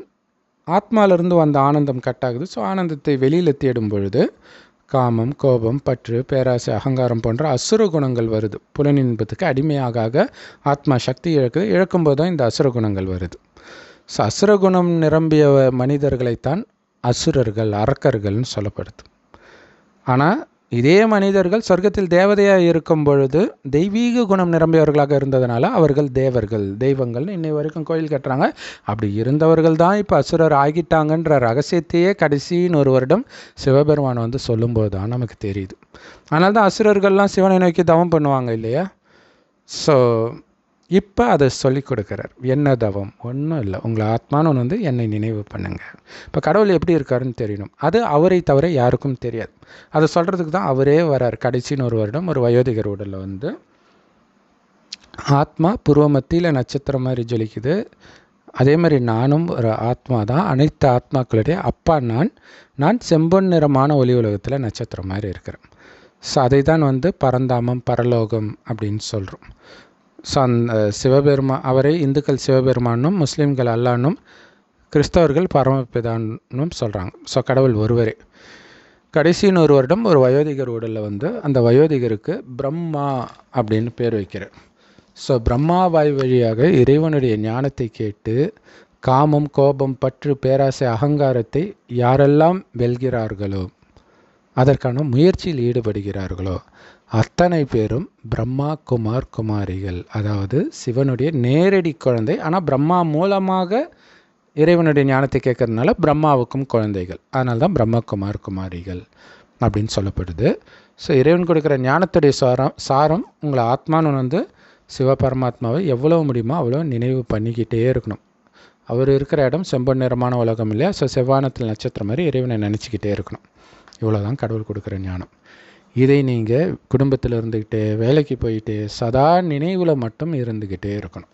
ஆத்மாவிலிருந்து வந்த ஆனந்தம் கட்டாகுது. ஸோ ஆனந்தத்தை வெளியில் தேடும் பொழுது காமம், கோபம், பற்று, பேராசை, அகங்காரம் போன்ற அசுர குணங்கள் வருது. புலனின்பத்துக்கு அடிமையாக ஆத்மா சக்தி இழக்குது. இழக்கும்போது தான் இந்த அசுர குணங்கள் வருது. ஸோ அசுர குணம் நிரம்பிய மனிதர்களைத்தான் அசுரர்கள், அரக்கர்கள்னு சொல்லப்படுது. ஆனால் இதே மனிதர்கள் சொர்க்கத்தில் தேவதையாக இருக்கும் பொழுது தெய்வீக குணம் நிரம்பியவர்களாக இருந்ததுனால அவர்கள் தேவர்கள், தெய்வங்கள்னு இன்னை வரைக்கும் கோயில் கட்டுறாங்க. அப்படி இருந்தவர்கள் தான் இப்போ அசுரர் ஆகிட்டாங்கன்ற ரகசியத்தையே கடைசின்னு ஒரு வருடம் சிவபெருமான் வந்து சொல்லும்போது தான் நமக்கு தெரியுது. அதனால தான் அசுரர்கள்லாம் சிவனை நோக்கி தவம் பண்ணுவாங்க இல்லையா? ஸோ இப்போ அதை சொல்லி கொடுக்குறார். என்ன தவம்? ஒன்றும் இல்லை, உங்களை ஆத்மானு வந்து என்னை நினைவு பண்ணுங்க. இப்போ கடவுள் எப்படி இருக்காருன்னு தெரியணும். அது அவரை தவிர யாருக்கும் தெரியாது. அதை சொல்கிறதுக்கு தான் அவரே வரார். கடைசின்னு ஒரு வருடம் ஒரு வயோதிகர் உடலில் வந்து ஆத்மா பூர்வ மத்தியில் நட்சத்திரம் மாதிரி ஜொலிக்குது. அதே மாதிரி நானும் ஒரு ஆத்மா தான். அனைத்து ஆத்மாக்களுடைய அப்பா நான் செம்பொன் நிறமான ஒளி உலகத்தில் நட்சத்திரம் மாதிரி இருக்கிறேன். ஸோ அதை தான் வந்து பரந்தாமம், பரலோகம் அப்படின்னு சொல்கிறோம். ஸோ அந்த அவரை இந்துக்கள் சிவபெருமானும், முஸ்லீம்கள் அல்லானும், கிறிஸ்தவர்கள் பரமபிதானும் சொல்கிறாங்க. ஸோ கடவுள் ஒருவரே. கடைசின்னு ஒரு வருடம் ஒரு வயோதிகர் உடலில் வந்து அந்த வயோதிகருக்கு பிரம்மா அப்படின்னு பேர் வைக்கிறார். ஸோ பிரம்மா வாய் வழியாக இறைவனுடைய ஞானத்தை கேட்டு காமம், கோபம், பற்று, பேராசை, அகங்காரத்தை யாரெல்லாம் வெல்கிறார்களோ, அதற்கான முயற்சியில் ஈடுபடுகிறார்களோ அத்தனை பேரும் பிரம்மா குமார் குமாரிகள். அதாவது சிவனுடைய நேரடி குழந்தை. ஆனால் பிரம்மா மூலமாக இறைவனுடைய ஞானத்தை கேட்கறதுனால பிரம்மாவுக்கும் குழந்தைகள். அதனால தான் பிரம்மா குமார் குமாரிகள் அப்படின்னு சொல்லப்படுது. ஸோ இறைவன் கொடுக்குற ஞானத்துடைய சாரம் உங்களை ஆத்மானு வந்து சிவபரமாத்மாவை எவ்வளோ முடியுமோ அவ்வளோ நினைவு பண்ணிக்கிட்டே இருக்கணும். அவர் இருக்கிற இடம் செம்பொன் நிறமான உலகம் இல்லையா? ஸோ செவ்வானத்தில் நட்சத்திரம் மாதிரி இறைவனை நினச்சிக்கிட்டே இருக்கணும். இவ்வளோ தான் கடவுள் கொடுக்குற ஞானம். இதை நீங்கள் குடும்பத்தில் இருந்துக்கிட்டே, வேலைக்கு போயிட்டு, சதா நினைவில் மட்டும் இருந்துக்கிட்டே இருக்கணும்.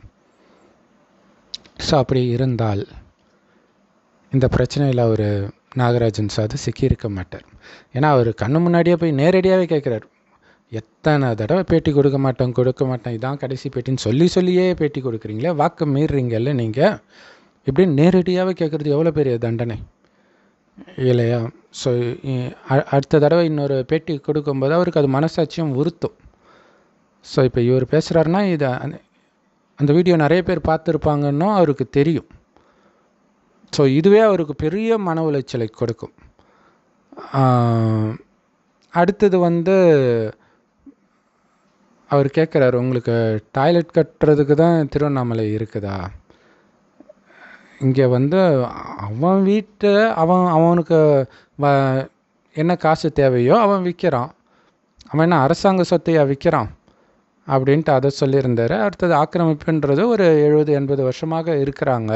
ஸோ அப்படி இருந்தால் இந்த பிரச்சனையில் அவர் நாகராஜன் சார் சிக்கியிருக்க மாட்டார். ஏன்னா அவர் கண்ணு முன்னாடியே போய் நேரடியாகவே கேட்குறாரு. எத்தனை தடவை பேட்டி கொடுக்க மாட்டேன், இதான் கடைசி பேட்டின்னு சொல்லியே பேட்டி கொடுக்குறீங்களே, வாக்கு மீறுறீங்கல்ல நீங்கள், இப்படின்னு நேரடியாகவே கேட்குறது எவ்வளோ பெரிய தண்டனை இல்லையா? ஸோ அடுத்த தடவை இன்னொரு பேட்டி கொடுக்கும்போது அவருக்கு அது மனசாட்சியும் உறுத்தும். ஸோ இப்போ இவர் பேசுகிறாருன்னா இதை அந்த வீடியோ நிறைய பேர் பார்த்துருப்பாங்கன்னு அவருக்கு தெரியும். ஸோ இதுவே அவருக்கு பெரிய மன உளைச்சலை கொடுக்கும். அடுத்தது வந்து அவர் கேட்குறாரு, உங்களுக்கு டாய்லெட் கட்டுறதுக்கு தான் திருவண்ணாமலை இருக்குதா? இங்கே வந்து அவன் வீட்டை அவனுக்கு என்ன காசு தேவையோ அவன் விற்கிறான். அவன் என்ன அரசாங்க சொத்தையா விற்கிறான் அப்படின்ட்டு அதை சொல்லியிருந்தார். அடுத்தது ஆக்கிரமிப்புன்றது ஒரு 70-80 வருஷமாக இருக்கிறாங்க.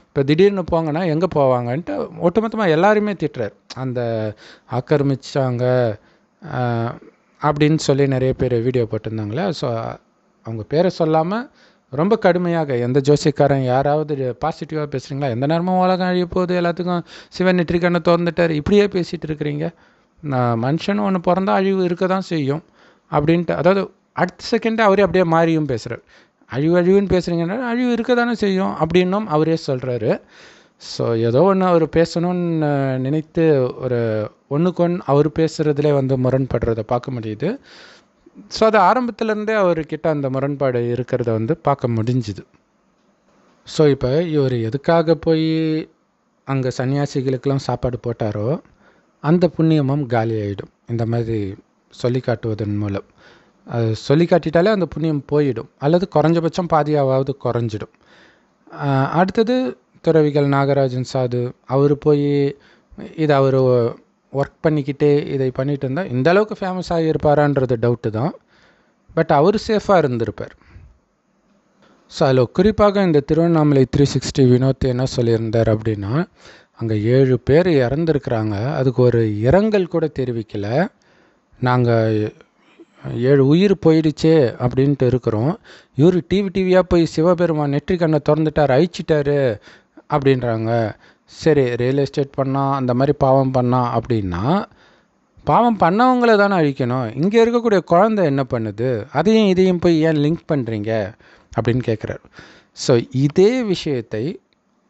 இப்போ திடீர்னு போங்கன்னா எங்கே போவாங்கன்ட்டு ஒட்டுமொத்தமாக எல்லாருமே திட்டுறார். அந்த ஆக்கிரமிச்சாங்க அப்படின்னு சொல்லி நிறைய பேர் வீடியோ போட்டிருந்தாங்களே. ஸோ அவங்க பேரை சொல்லாமல் ரொம்ப கடுமையாக எந்த ஜோசிக்காரன் யாராவது பாசிட்டிவாக பேசுகிறீங்களா, எந்த நேரமும் உலகம் அழிய போகுது, எல்லாத்துக்கும் சிவன் நெற்றிக்கண்ணை திறந்துட்டார், இப்படியே பேசிகிட்டு இருக்கிறீங்க, மனுஷனும் ஒன்று பிறந்தா அழிவு இருக்க தான் செய்யும் அப்படின்ட்டு. அதாவது அடுத்த செகண்டே அவரே அப்படியே மாறியும் பேசுகிறார். அழிவுன்னு பேசுகிறீங்கன்னா அழிவு இருக்க தானே செய்யும் அப்படின்னும் அவரே சொல்கிறாரு. ஸோ ஏதோ ஒன்று அவர் பேசணும்னு நினைத்து ஒரு ஒன்றுக்கொன்று அவர் பேசுகிறதுலே வந்து முரண்படுறதை பார்க்க முடியுது. ஸோ அது ஆரம்பத்துலேருந்தே அவர்கிட்ட அந்த முரண்பாடு இருக்கிறத வந்து பார்க்க முடிஞ்சுது. ஸோ இப்போ இவர் எதுக்காக போய் அங்கே சன்னியாசிகளுக்கெல்லாம் சாப்பாடு போட்டாரோ அந்த புண்ணியமும் காலி ஆகிடும் இந்த மாதிரி சொல்லி காட்டுவதன் மூலம். அது சொல்லி காட்டிட்டாலே அந்த புண்ணியம் போயிடும், அல்லது குறைஞ்சபட்சம் பாதியாவது குறைஞ்சிடும். அடுத்தது துறவிகள் நாகராஜன் சாது அவர் போய் இதை அவர் ஒர்க் பண்ணிக்கிட்டே இதை பண்ணிகிட்டு இருந்தால் இந்த அளவுக்கு ஃபேமஸ் ஆகியிருப்பாரான்றது டவுட்டு தான். பட் அவர் சேஃபாக இருந்திருப்பார். ஸோ அதில் குறிப்பாக இந்த திருவண்ணாமலை 360 வினோத் என்ன சொல்லியிருந்தார் அப்படின்னா, அங்கே 7 பேர் இறந்துருக்குறாங்க, அதுக்கு ஒரு இரங்கல் கூட தெரிவிக்கலை, நாங்கள் 7 உயிர் போயிடுச்சே அப்படின்ட்டு இருக்கிறோம், இவர் டிவியாக போய் சிவபெருமான் நெற்றி கண்ணை திறந்துட்டார், அழிச்சிட்டாரு அப்படின்றாங்க. சரி, ரியல் எஸ்டேட் பண்ணால் அந்த மாதிரி பாவம் பண்ணால் அப்படின்னா பாவம் பண்ணவங்கள தானே அழிக்கணும், இங்கே இருக்கக்கூடிய குழந்தை என்ன பண்ணுது, அதையும் இதையும் போய் ஏன் லிங்க் பண்ணுறீங்க அப்படின்னு கேட்குறாரு. ஸோ இதே விஷயத்தை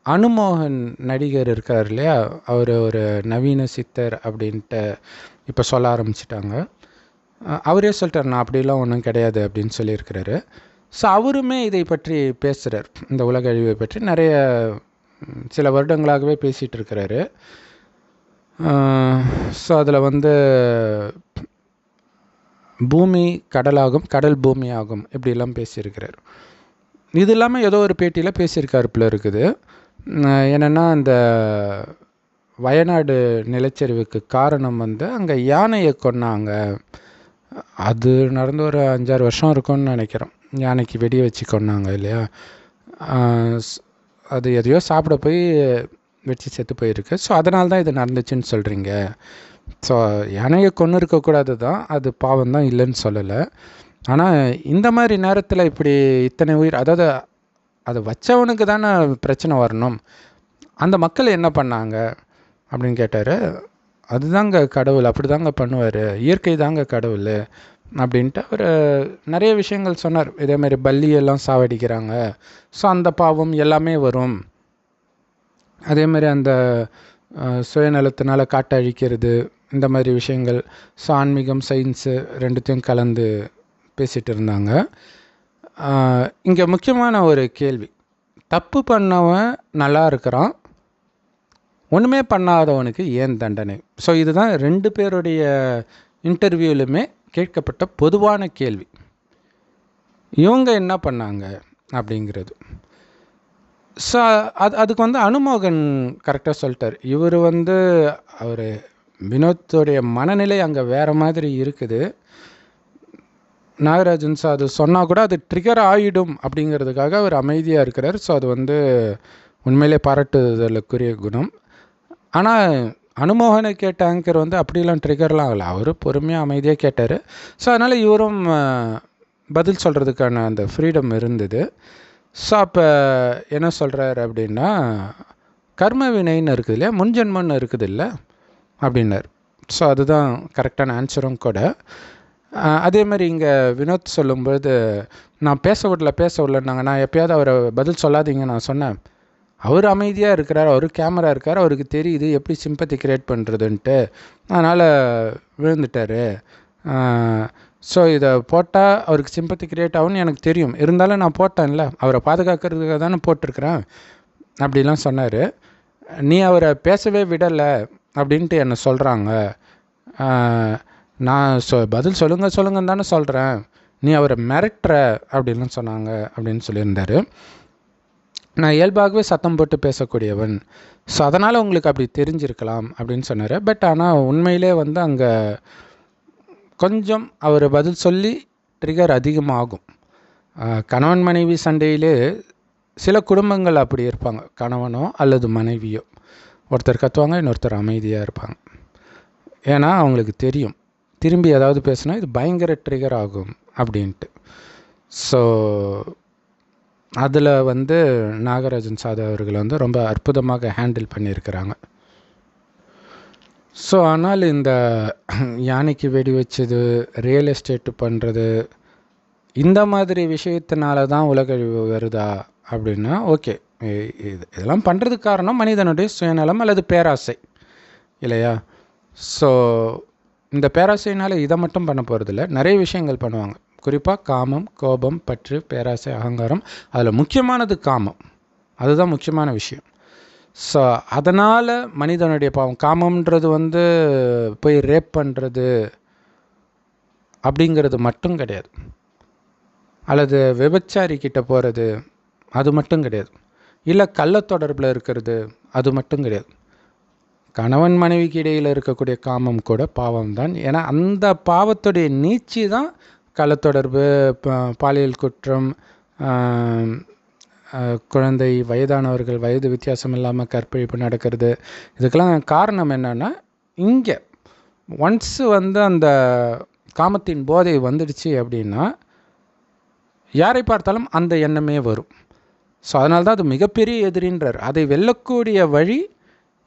அனுமோகன் நடிகர் இருக்கார் இல்லையா, அவர் ஒரு நவீன சித்தர் அப்படின்ட்டு இப்போ சொல்ல ஆரம்பிச்சிட்டாங்க. அவரே சொல்லிட்டார், நான் அப்படிலாம் ஒன்றும் கிடையாது அப்படின்னு சொல்லியிருக்கிறாரு. ஸோ அவருமே இதை பற்றி பேசுகிறார், இந்த உலக அழிவை பற்றி நிறைய சில வருடங்களாகவே பேசிகிட்டு இருக்கிறாரு. ஸோ அதில் வந்து பூமி கடலாகும், கடல் பூமி ஆகும், இப்படிலாம் பேசியிருக்கிறார். இது இல்லாமல் ஏதோ ஒரு பேட்டியில் பேசியிருக்காரு போல இருக்குது. என்னென்னா அந்த வயநாடு நிலச்சரிவுக்கு காரணம் வந்து அங்கே யானையை கொன்னாங்க. அது நடந்து ஒரு 5-6 வருஷம் இருக்கும்னு நினைக்கிறேன். யானைக்கு வெடி வச்சு கொன்னாங்க இல்லையா. அது எதையோ சாப்பிட போய் வச்சு செத்து போயிருக்கு. ஸோ அதனால தான் இது நடந்துச்சுன்னு சொல்கிறீங்க. ஸோ யானையை கொன்று இருக்கக்கூடாது தான், அது பாவம் தான், இல்லைன்னு சொல்லலை. ஆனால் இந்த மாதிரி நேரத்தில் இப்படி இத்தனை உயிர், அதாவது அதை வச்சவனுக்கு தானே பிரச்சனை வரணும். அந்த மக்கள் என்ன பண்ணாங்க அப்படின்னு கேட்டார். அதுதாங்க கடவுள், அப்படி தாங்க பண்ணுவார், இயற்கை தாங்க கடவுள் அப்படின்ட்டு அவர் நிறைய விஷயங்கள் சொன்னார். இதேமாதிரி பல்லியெல்லாம் சாவடிக்கிறாங்க, ஸோ அந்த பாவம் எல்லாமே வரும். அதேமாதிரி அந்த சுயநலத்தினால காட்டை அழிக்கிறது, இந்த மாதிரி விஷயங்கள். ஸோ ஆன்மீகம் சயின்ஸு ரெண்டுத்தையும் கலந்து பேசிகிட்டு இருந்தாங்க. இங்கே முக்கியமான ஒரு கேள்வி, தப்பு பண்ணவன் நல்லா இருக்கிறான், ஒன்றுமே பண்ணாதவனுக்கு ஏன் தண்டனை? ஸோ இதுதான் 2 பேருடைய இன்டர்வியூலுமே கேட்கப்பட்ட பொதுவான கேள்வி. இவங்க என்ன பண்ணாங்க அப்படிங்கிறது. ஸோ அதுக்கு வந்து அனுமோகன் கரெக்டாக சொல்லிட்டார். இவர் வந்து அவர் வினோத்தோடைய மனநிலை அங்கே வேறு மாதிரி இருக்குது. நாகராஜன் சார் அது சொன்னால் கூட அது ட்ரிகர் ஆகிடும் அப்படிங்கிறதுக்காக அவர் அமைதியாக இருக்கிறார். ஸோ அது வந்து உண்மையிலே பாராட்டுதலுக்குரிய குணம். ஆனால் அனுமோகனை கேட்ட ஆங்கர் வந்து அப்படிலாம் ட்ரிகர்லாம் ஆகலை, அவர் பொறுமையாக அமைதியாக கேட்டார். ஸோ அதனால் இவரும் பதில் சொல்கிறதுக்கான அந்த ஃப்ரீடம் இருந்தது. ஸோ அப்போ என்ன சொல்கிறார் அப்படின்னா, கர்ம வினைன்னு இருக்குது இல்லையா, முன்ஜென்மன்னு இருக்குது இல்லை அப்படின்னார். ஸோ அதுதான் கரெக்டான ஆன்சரும் கூட. அதே மாதிரி இங்கே வினோத் சொல்லும்போது நான் பேச விடலன்னாங்க. நான் எப்போயாவது அவரை பதில் சொல்லாதீங்க நான் சொன்னேன். அவர் அமைதியாக இருக்கிறார், அவர் கேமரா இருக்கார், அவருக்கு தெரியுது எப்படி சிம்பத்தி க்ரியேட் பண்ணுறதுன்ட்டு, அதனால் விழுந்துட்டார். ஸோ இதை போட்டால் அவருக்கு சிம்பத்தி க்ரியேட் ஆகும்னு எனக்கு தெரியும், இருந்தாலும் நான் போட்டேன்ல, அவரை பாதுகாக்கிறதுக்காக தானே போட்டிருக்கிறேன் அப்படிலாம் சொன்னார். நீ அவரை பேசவே விடலை அப்படின்ட்டு என்னை சொல்கிறாங்க. நான் பதில் சொல்லுங்கன்னு தானே சொல்கிறேன், நீ அவரை மிரட்டுற அப்படின்லாம் சொன்னாங்க அப்படின்னு சொல்லியிருந்தார். நான் இயல்பாகவே சத்தம் போட்டு பேசக்கூடியவன், ஸோ அதனால் உங்களுக்கு அப்படி தெரிஞ்சிருக்கலாம் அப்படின்னு சொன்னார். பட் ஆனால் உண்மையிலே வந்து அங்கே கொஞ்சம் அவர் பதில் சொல்லி ட்ரிகர் அதிகமாகும். கணவன் மனைவி சண்டையிலே சில குடும்பங்கள் அப்படி இருப்பாங்க, கணவனோ அல்லது மனைவியோ, ஒருத்தர் கத்துவாங்க, இன்னொருத்தர் அமைதியாக இருப்பாங்க. ஏன்னா அவங்களுக்கு தெரியும் திரும்பி ஏதாவது பேசுனா இது பயங்கர ட்ரிகர் ஆகும் அப்படின்ட்டு. ஸோ அதில் வந்து நாகராஜன் சார் அவர்கள் வந்து ரொம்ப அற்புதமாக ஹேண்டில் பண்ணியிருக்கிறாங்க. ஸோ ஆனால் இந்த யானைக்கு வெடி வச்சது, ரியல் எஸ்டேட்டு பண்ணுறது, இந்த மாதிரி விஷயத்தினால தான் உலகழிவு வருதா அப்படின்னா ஓகே, இதெல்லாம் பண்ணுறதுக்கு காரணம் மனிதனுடைய சுயநலம் அல்லது பேராசை இல்லையா. ஸோ இந்த பேராசையினால் இதை மட்டும் பண்ண போகிறதில்ல, நிறைய விஷயங்கள் பண்ணுவாங்க. குறிப்பாக காமம், கோபம், பற்று, பேராசை, அகங்காரம், அதில் முக்கியமானது காமம், அதுதான் முக்கியமான விஷயம். ஸோ அதனால் மனிதனுடைய பாவம், காமம்ன்றது வந்து போய் ரேப் பண்ணுறது அப்படிங்கிறது மட்டும் கிடையாது, அல்லது விபச்சாரிக்கிட்ட போகிறது அது மட்டும் கிடையாது, இல்லை கள்ள தொடர்பில் இருக்கிறது அது மட்டும் கிடையாது. கணவன் மனைவிக்கு இடையில் இருக்கக்கூடிய காமம் கூட பாவம் தான். ஏன்னா அந்த பாவத்துடைய நீட்சி தான் கள்ளத்தொடர்பு, பாலியல் குற்றம், குழந்தை, வயதானவர்கள், வயது வித்தியாசம் இல்லாமல் கற்பழிப்பு நடக்கிறது. இதுக்கெல்லாம் காரணம் என்னென்னா, இங்கே ஒன்ஸ் வந்து அந்த காமத்தின் போதை வந்துடுச்சு அப்படின்னா யாரை பார்த்தாலும் அந்த எண்ணமே வரும். ஸோ அதனால தான் அது மிகப்பெரிய எதிரின்றார். அதை வெல்லக்கூடிய வழி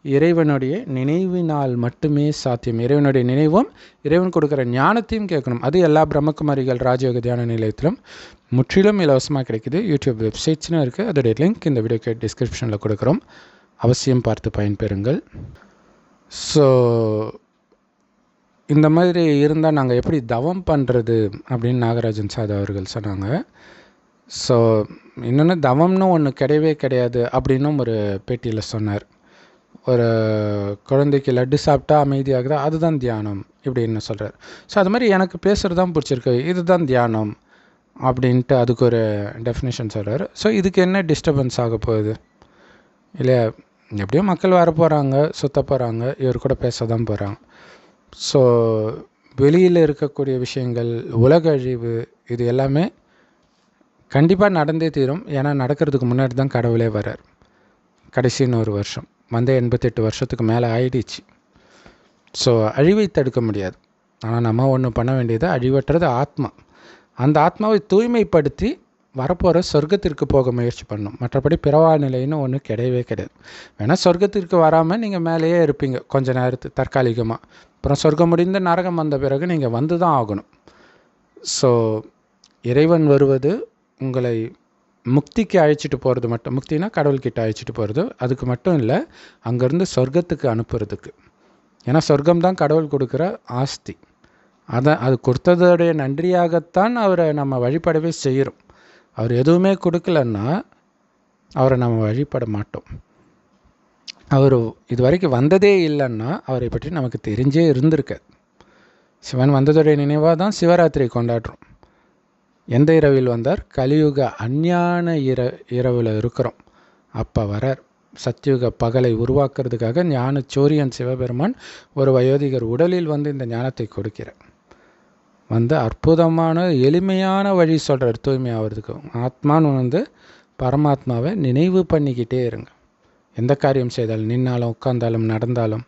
இறைவனுடைய நினைவினால் மட்டுமே சாத்தியம். இறைவனுடைய நினைவும் இறைவன் கொடுக்குற ஞானத்தையும் கேட்கணும். அது எல்லா பிரம்மகுமாரிகள் ராஜயோக தியான நிலையத்திலும் முற்றிலும் இலவசமாக கிடைக்குது. யூடியூப் வெப்சைட்ஸ்னு இருக்குது, அதோடைய லிங்க் இந்த வீடியோக்கு டிஸ்கிரிப்ஷனில் கொடுக்குறோம், அவசியம் பார்த்து பயன்பெறுங்கள். ஸோ இந்த மாதிரி இருந்தால் நாங்கள் எப்படி தவம் பண்ணுறது அப்படின்னு நாகராஜன் சார் அவர்கள் சொன்னாங்க. ஸோ இன்னொன்று தவம்னு ஒன்று கிடையவே கிடையாது அப்படின்னும் ஒரு பேட்டியில் சொன்னார். ஒரு குழந்தைக்கு லட்டு சாப்பிட்டா அமைதியாகுதா, அதுதான் தியானம் இப்படின்னு சொல்கிறார். ஸோ அது மாதிரி எனக்கு பேசுகிறது தான் பிடிச்சிருக்கு, இதுதான் தியானம் அப்படின்ட்டு அதுக்கு ஒரு டெஃபினேஷன் சொல்கிறார். ஸோ இதுக்கு என்ன டிஸ்டர்பன்ஸ் ஆக போகுது இல்லையா? எப்படியோ மக்கள் வர போகிறாங்க, சுற்ற போகிறாங்க, இவர் கூட பேச தான் போகிறாங்க. ஸோ வெளியில் இருக்கக்கூடிய விஷயங்கள், உலக அழிவு, இது எல்லாமே கண்டிப்பாக நடந்தே தீரும். ஏன்னா நடக்கிறதுக்கு முன்னாடி தான் கடவுளே வர்றார். கடைசின்னு ஒரு வருஷம் வந்து 88 வருஷத்துக்கு மேலே ஆயிடுச்சு. ஸோ அழிவை தடுக்க முடியாது. ஆனால் நம்ம ஒன்று பண்ண வேண்டியது, அழிவற்றது ஆத்மா. அந்த ஆத்மாவை தூய்மைப்படுத்தி வரப்போகிற சொர்க்கத்திற்கு போக முயற்சி பண்ணணும். மற்றபடி பிறவா நிலைன்னு ஒன்று கிடையவே கிடையாது. வேணால் சொர்க்கத்திற்கு வராமல் நீங்கள் மேலேயே இருப்பீங்க கொஞ்ச நேரத்துக்கு தற்காலிகமாக. அப்புறம் சொர்க்கம் முடிந்த நரகம் வந்த பிறகு நீங்கள் வந்து தான் ஆகணும். ஸோ இறைவன் வருவது உங்களை முக்திக்கு அழைச்சிட்டு போகிறது மட்டும், முக்தினா கடவுள்கிட்ட அழைச்சிட்டு போகிறது, அதுக்கு மட்டும் இல்லை, அங்கேருந்து சொர்க்கத்துக்கு அனுப்புறதுக்கு. ஏன்னா சொர்க்கம் தான் கடவுள் கொடுக்குற ஆஸ்தி. அது கொடுத்ததோடைய நன்றியாகத்தான் அவரை நம்ம வழிபடவே செய்கிறோம். அவர் எதுவுமே கொடுக்கலன்னா அவரை நம்ம வழிபட மாட்டோம். அவர் இது வரைக்கும் வந்ததே இல்லைன்னா அவரை பற்றி நமக்கு தெரிஞ்சே இருந்திருக்காது. சிவன் வந்ததோடைய நினைவாக தான் சிவராத்திரி கொண்டாடுறோம். எந்த இரவில் வந்தார்? கலியுக அஞ்ஞான இரவில் இருக்கிறோம். அப்போ வரார். சத்தியுக பகலை உருவாக்குறதுக்காக ஞான சூரியன் சிவபெருமான் ஒரு வயோதிகர் உடலில் வந்து இந்த ஞானத்தை கொடுக்கிறார். வந்து அற்புதமான எளிமையான வழி சொல்கிறார் தூய்மை ஆகிறதுக்கு. ஆத்மான்னு வந்து பரமாத்மாவை நினைவு பண்ணிக்கிட்டே இருங்க. எந்த காரியம் செய்தாலும், நின்னாலும் உட்கார்ந்தாலும் நடந்தாலும்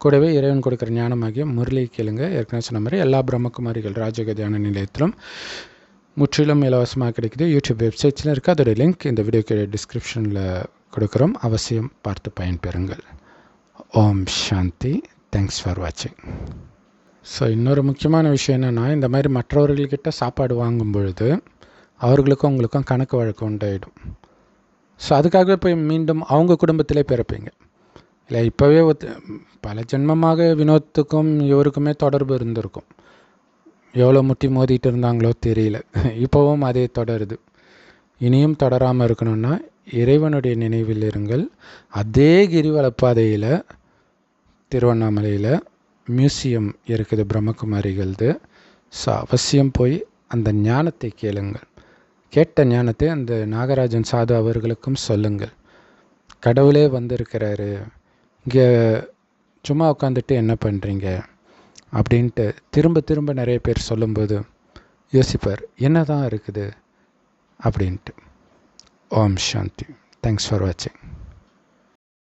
கூடவே இறைவன் கொடுக்குற ஞானமாகிய முரளி கேளுங்க. ஏற்கனவே சொன்ன மாதிரி எல்லா பிரம்மகுமாரிகள் ராஜயோக தியான நிலையத்திலும் முற்றிலும் இலவசமாக கிடைக்குது. யூடியூப் வெப்சைட்ஸில் இருக்குது. அதோடைய லிங்க் இந்த வீடியோக்கு டிஸ்கிரிப்ஷனில் கொடுக்குறோம். அவசியம் பார்த்து பயன்பெறுங்கள். ஓம் சாந்தி. தேங்க்ஸ் ஃபார் வாட்சிங். ஸோ இன்னொரு முக்கியமான விஷயம் என்னென்னா, இந்த மாதிரி மற்றவர்கள்கிட்ட சாப்பாடு வாங்கும் பொழுது அவர்களுக்கும் உங்களுக்கும் கணக்கு வழக்கு உண்டாயிடும். ஸோ அதுக்காகவே போய் மீண்டும் அவங்க குடும்பத்திலே பிறப்பீங்க இல்லை. இப்போவே பல ஜென்மமாக வினோத்துக்கும் இவருக்குமே தொடர்பு இருந்திருக்கும். எவ்வளோ முட்டி மோதிட்டு இருந்தாங்களோ தெரியல. இப்போவும் அதே தொடருது. இனியும் தொடராமல் இருக்கணும்னா இறைவனுடைய நினைவில் இருங்கள். அதே கிரிவலப்பாதையில் திருவண்ணாமலையில் மியூசியம் இருக்குது பிரம்மகுமாரிகளது. ஸோ அவசியம் போய் அந்த ஞானத்தை கேளுங்கள். கேட்ட ஞானத்தை அந்த நாகராஜன் சாது அவர்களுக்கும் சொல்லுங்கள். கடவுளே வந்திருக்கிறாரு, இங்கே சும்மா உட்காந்துட்டு என்ன பண்ணுறீங்க அப்படின்ட்டு திரும்ப திரும்ப நிறைய பேர் சொல்லும்போது யோசிப்பார், என்ன தான் இருக்குது அப்படின்ட்டு. ஓம் சாந்தி. தேங்க்ஸ் ஃபார் வாட்சிங்.